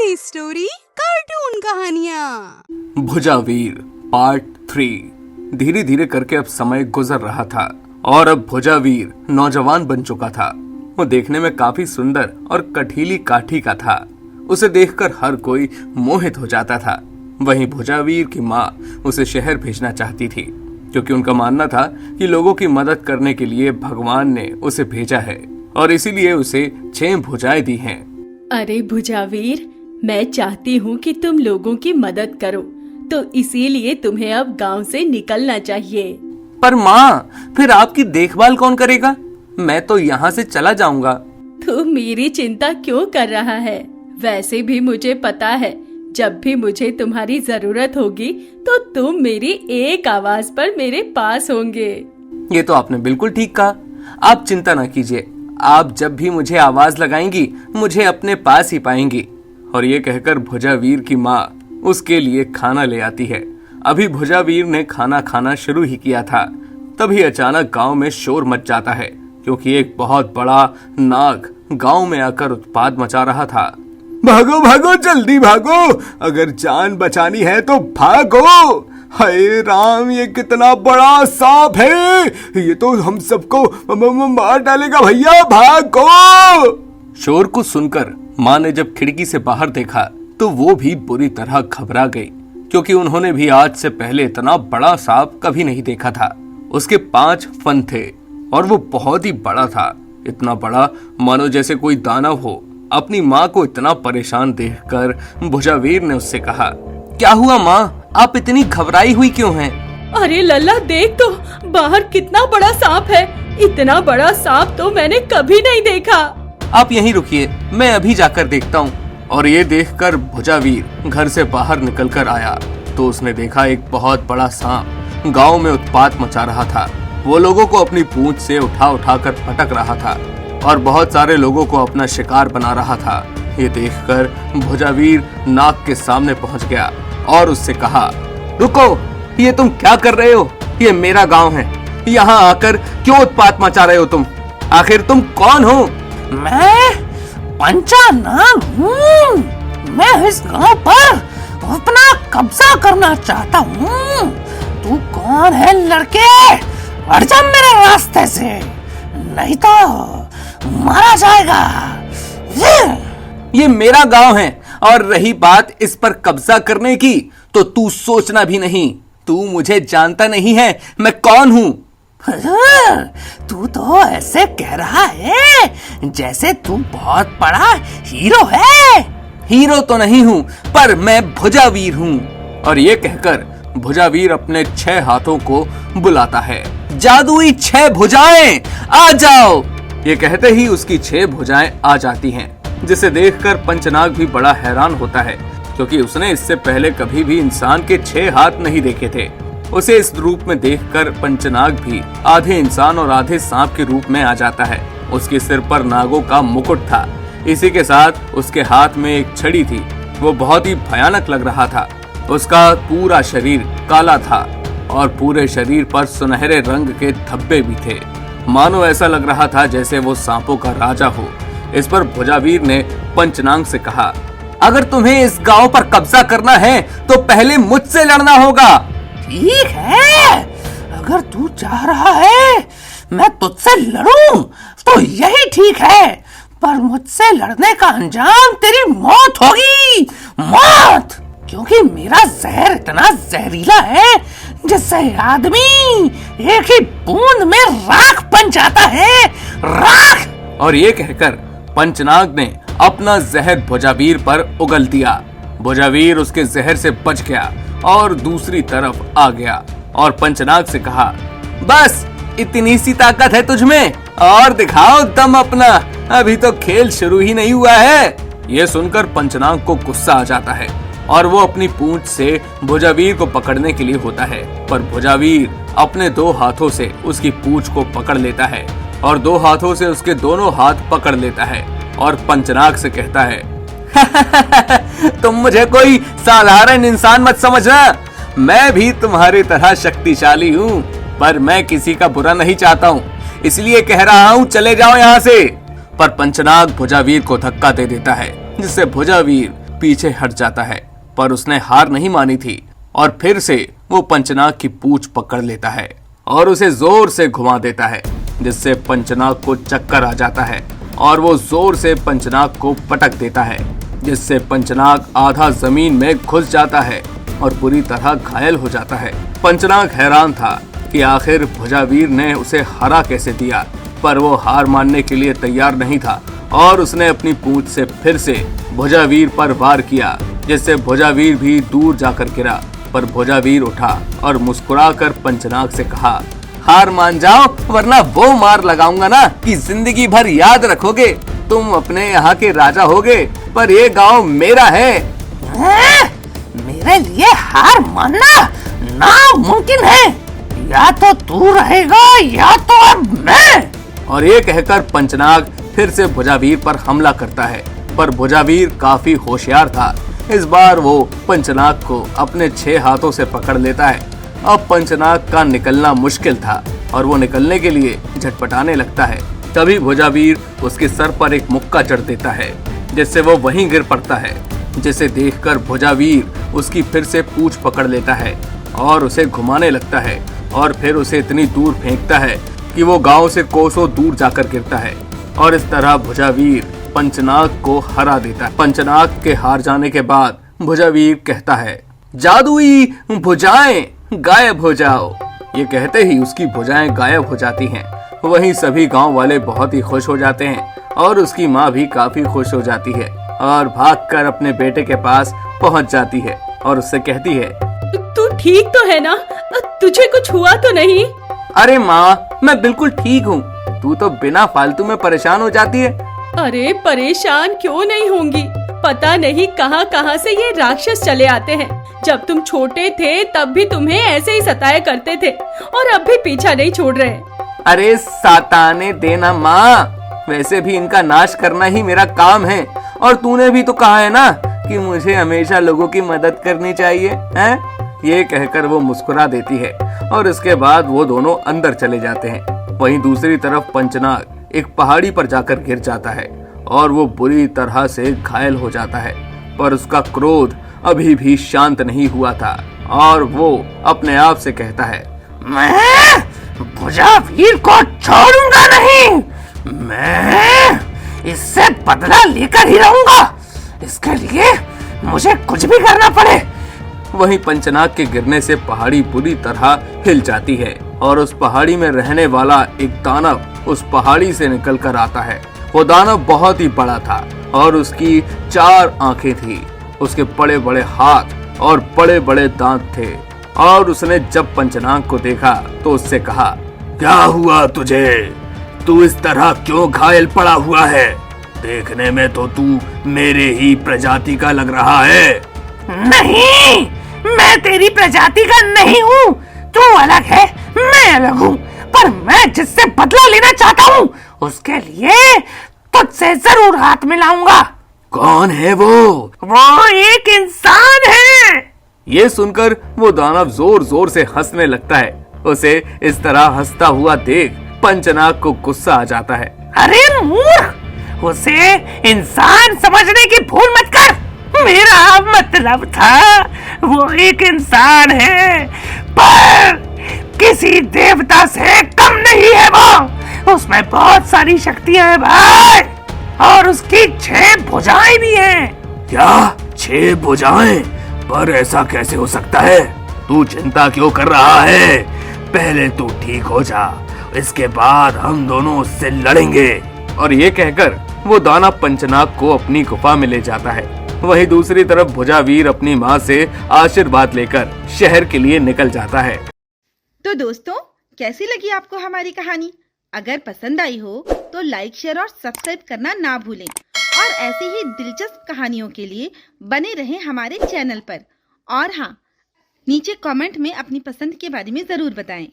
नई story cartoon कहानियाँ। भुजावीर part 3। धीरे धीरे करके अब समय गुजर रहा था और अब भुजावीर नौजवान बन चुका था। वो देखने में काफी सुंदर और कठीली काठी का था। उसे देखकर हर कोई मोहित हो जाता था। वहीं भुजावीर की माँ उसे शहर भेजना चाहती थी, क्योंकि उनका मानना था कि लोगों की मदद करने के लिए भगवान ने उसे भेजा है और इसीलिए उसे 6 भुजाएं दी हैं। अरे भुजावीर, मैं चाहती हूँ कि तुम लोगों की मदद करो, तो इसीलिए तुम्हें अब गांव से निकलना चाहिए। पर माँ, फिर आपकी देखभाल कौन करेगा? मैं तो यहाँ से चला जाऊंगा। तू मेरी चिंता क्यों कर रहा है? वैसे भी मुझे पता है, जब भी मुझे तुम्हारी जरूरत होगी तो तुम मेरी एक आवाज पर मेरे पास होंगे। ये तो आपने बिल्कुल ठीक कहा। आप चिंता न कीजिए, आप जब भी मुझे आवाज लगाएंगी मुझे अपने पास ही पाएंगी। और ये कहकर भुजावीर की माँ उसके लिए खाना ले आती है। अभी भुजावीर ने खाना खाना शुरू ही किया था, तभी अचानक गांव में शोर मच जाता है, क्योंकि एक बहुत बड़ा नाग गांव में आकर उत्पात मचा रहा था। भागो भागो, जल्दी भागो, अगर जान बचानी है तो भागो। हाय राम, ये कितना बड़ा सांप है, ये तो हम सबको मार डालेगा। भैया भागो। शोर को सुनकर माँ ने जब खिड़की से बाहर देखा तो वो भी बुरी तरह घबरा गई, क्योंकि उन्होंने भी आज से पहले इतना बड़ा सांप कभी नहीं देखा था। उसके 5 फन थे और वो बहुत ही बड़ा था, इतना बड़ा मानो जैसे कोई दानव हो। अपनी माँ को इतना परेशान देखकर भुजावीर ने उससे कहा, क्या हुआ माँ, आप इतनी घबराई हुई क्यों हैं? अरे लल्ला, देख तो बाहर कितना बड़ा सांप है। इतना बड़ा सांप तो मैंने कभी नहीं देखा। आप यहीं रुकिए, मैं अभी जाकर देखता हूँ। और ये देखकर भुजावीर घर से बाहर निकलकर आया तो उसने देखा एक बहुत बड़ा सांप गांव में उत्पात मचा रहा था। वो लोगों को अपनी पूंछ से उठा उठाकर पटक रहा था और बहुत सारे लोगों को अपना शिकार बना रहा था। ये देखकर भुजावीर नाग के सामने पहुंच गया और उससे कहा, रुको, ये तुम क्या कर रहे हो? ये मेरा गांव है, यहाँ आकर क्यों उत्पात मचा रहे हो तुम? आखिर तुम कौन हो? मैं पंचा नाग हूँ। मैं इस गांव पर अपना कब्जा करना चाहता हूँ। तू कौन है लड़के? हट जा मेरे रास्ते से, नहीं तो मारा जाएगा। ये मेरा गांव है और रही बात इस पर कब्जा करने की, तो तू सोचना भी नहीं। तू मुझे जानता नहीं है मैं कौन हूँ। तू तो ऐसे कह रहा है जैसे तू बहुत बड़ा हीरो है। हीरो तो नहीं हूँ, पर मैं भुजावीर हूँ। और ये कहकर भुजावीर अपने 6 हाथों को बुलाता है। जादुई 6 भुजाएं, आ जाओ। ये कहते ही उसकी 6 भुजाएं आ जाती हैं, जिसे देखकर पंचनाग भी बड़ा हैरान होता है, क्योंकि उसने इससे पहले कभी भी इंसान के 6 हाथ नहीं देखे थे। उसे इस रूप में देखकर पंचनाग भी आधे इंसान और आधे सांप के रूप में आ जाता है। उसके सिर पर नागों का मुकुट था, इसी के साथ उसके हाथ में एक छड़ी थी। वो बहुत ही भयानक लग रहा था। उसका पूरा शरीर काला था और पूरे शरीर पर सुनहरे रंग के धब्बे भी थे, मानो ऐसा लग रहा था जैसे वो सांपों का राजा हो। इस पर भुजावीर ने पंचनाग से कहा, अगर तुम्हें इस गांव पर कब्जा करना है तो पहले मुझसे लड़ना होगा। ठीक है, अगर तू चाह रहा है मैं तुझसे लड़ूं तो यही ठीक है, पर मुझसे लड़ने का अंजाम तेरी मौत होगी। मौत, क्योंकि मेरा जहर इतना जहरीला है जिससे आदमी एक ही बूंद में राख बन जाता है। राख। और ये कहकर पंचनाग ने अपना जहर भुजावीर पर उगल दिया। भुजावीर उसके जहर से बच गया और दूसरी तरफ आ गया और पंचनाग से कहा, बस इतनी सी ताकत है तुझमें? और दिखाओ दम अपना, अभी तो खेल शुरू ही नहीं हुआ है। ये सुनकर पंचनाग को गुस्सा आ जाता है और वो अपनी पूंछ से भुजावीर को पकड़ने के लिए होता है, पर भुजावीर अपने 2 हाथों से उसकी पूंछ को पकड़ लेता है और 2 हाथों से उसके दोनों हाथ पकड़ लेता है और पंचनाग से कहता है, तुम मुझे कोई साधारण इंसान मत समझना, मैं भी तुम्हारी तरह शक्तिशाली हूँ, पर मैं किसी का बुरा नहीं चाहता हूँ, इसलिए कह रहा हूँ चले जाओ यहाँ से। पर पंचनाग भुजावीर को धक्का दे देता है, जिससे भुजावीर पीछे हट जाता है, पर उसने हार नहीं मानी थी और फिर से वो पंचनाग की पूंछ पकड़ लेता है और उसे जोर से घुमा देता है, जिससे पंचनाग को चक्कर आ जाता है और वो जोर से पंचनाग को पटक देता है, जिससे पंचनाग आधा जमीन में घुस जाता है और बुरी तरह घायल हो जाता है। पंचनाग हैरान था कि आखिर भुजावीर ने उसे हरा कैसे दिया, पर वो हार मानने के लिए तैयार नहीं था और उसने अपनी पूंछ से फिर से भुजावीर पर वार किया, जिससे भुजावीर भी दूर जाकर गिरा। पर भुजावीर उठा और मुस्कुराकर पंचनाग से कहा, हार मान जाओ वरना वो मार लगाऊंगा ना कि जिंदगी भर याद रखोगे। तुम अपने यहाँ के राजा होगे, पर ये गांव मेरा है। मेरे लिए हार मानना नामुमकिन है, या तो तू रहेगा या तो अब मैं। और ये कहकर पंचनाग फिर से भुजावीर पर हमला करता है, पर भुजावीर काफी होशियार था। इस बार वो पंचनाग को अपने 6 हाथों से पकड़ लेता है। अब पंचनाग का निकलना मुश्किल था और वो निकलने के लिए झटपटाने लगता है। तभी भुजावीर उसके सर पर एक मुक्का चढ़ देता है, जिससे वो वहीं गिर पड़ता है, जिसे देखकर भुजावीर उसकी फिर से पूंछ पकड़ लेता है और उसे घुमाने लगता है और फिर उसे इतनी दूर फेंकता है कि वो गांव से कोसों दूर जाकर गिरता है। और इस तरह भुजावीर पंचनाग को हरा देता है। पंचनाग के हार जाने के बाद भुजावीर कहता है, जादुई भुजाएं गायब हो जाओ। ये कहते ही उसकी भुजाएं गायब हो जाती हैं। वहीं सभी गांव वाले बहुत ही खुश हो जाते हैं और उसकी माँ भी काफी खुश हो जाती है और भागकर अपने बेटे के पास पहुंच जाती है और उससे कहती है, तू ठीक तो है ना? तुझे कुछ हुआ तो नहीं? अरे माँ, मैं बिल्कुल ठीक हूँ। तू तो बिना फालतू में परेशान हो जाती है। अरे परेशान क्यों नहीं होंगी, पता नहीं कहां कहां से ये राक्षस चले आते हैं। जब तुम छोटे थे तब भी तुम्हें ऐसे ही सताया करते थे और अब भी पीछा नहीं छोड़ रहे। अरे सताने देना माँ, वैसे भी इनका नाश करना ही मेरा काम है। और तूने भी तो कहा है ना कि मुझे हमेशा लोगों की मदद करनी चाहिए, हैं? ये कहकर वो मुस्कुरा देती है और इसके बाद वो दोनों अंदर चले जाते हैं। वहीं दूसरी तरफ पंचनाग एक पहाड़ी पर जाकर गिर जाता है और वो बुरी तरह से घायल हो जाता है, पर उसका क्रोध अभी भी शांत नहीं हुआ था और वो अपने आप से कहता है, मैं भुजावीर को छोड़ूंगा नहीं, मैं इससे बदला लेकर ही रहूंगा, इसके लिए मुझे कुछ भी करना पड़े। वहीं पंचनाग के गिरने से पहाड़ी बुरी तरह हिल जाती है और उस पहाड़ी में रहने वाला एक दानव उस पहाड़ी से निकल कर आता है। वो दानव बहुत ही बड़ा था और उसकी 4 आंखें थी, उसके बड़े बड़े हाथ और बड़े बड़े दांत थे। और उसने जब पंचनाग को देखा तो उससे कहा, क्या हुआ तुझे? तू इस तरह क्यों घायल पड़ा हुआ है? देखने में तो तू मेरे ही प्रजाति का लग रहा है। नहीं, मैं तेरी प्रजाति का नहीं हूँ, तू अलग है, मैं अलग हूँ, पर मैं जिससे बदला लेना चाहता हूँ उसके लिए तुझसे जरूर हाथ मिलाऊंगा। कौन है वो? वो एक इंसान है। ये सुनकर वो दानव जोर जोर से हंसने लगता है। उसे इस तरह हंसता हुआ देख पंचनाग को गुस्सा आ जाता है। अरे मूर्ख, उसे इंसान समझने की भूल मत कर, मेरा मतलब था वो एक इंसान है, पर किसी देवता से कम नहीं है। वो उसमें बहुत सारी शक्तियां हैं भाई, और उसकी 6 भुजाएं भी हैं। क्या 6 भुजाएं? पर ऐसा कैसे हो सकता है? तू चिंता क्यों कर रहा है? पहले तू ठीक हो जा, इसके बाद हम दोनों उससे लड़ेंगे। और ये कहकर वो दानव पंचनाग को अपनी गुफा में ले जाता है। वहीं दूसरी तरफ भुजावीर अपनी माँ से आशीर्वाद लेकर शहर के लिए निकल जाता है। तो दोस्तों, कैसी लगी आपको हमारी कहानी? अगर पसंद आई हो तो लाइक, शेयर और सब्सक्राइब करना ना भूलें और ऐसी ही दिलचस्प कहानियों के लिए बने रहें हमारे चैनल पर। और हाँ, नीचे कमेंट में अपनी पसंद के बारे में ज़रूर बताएं।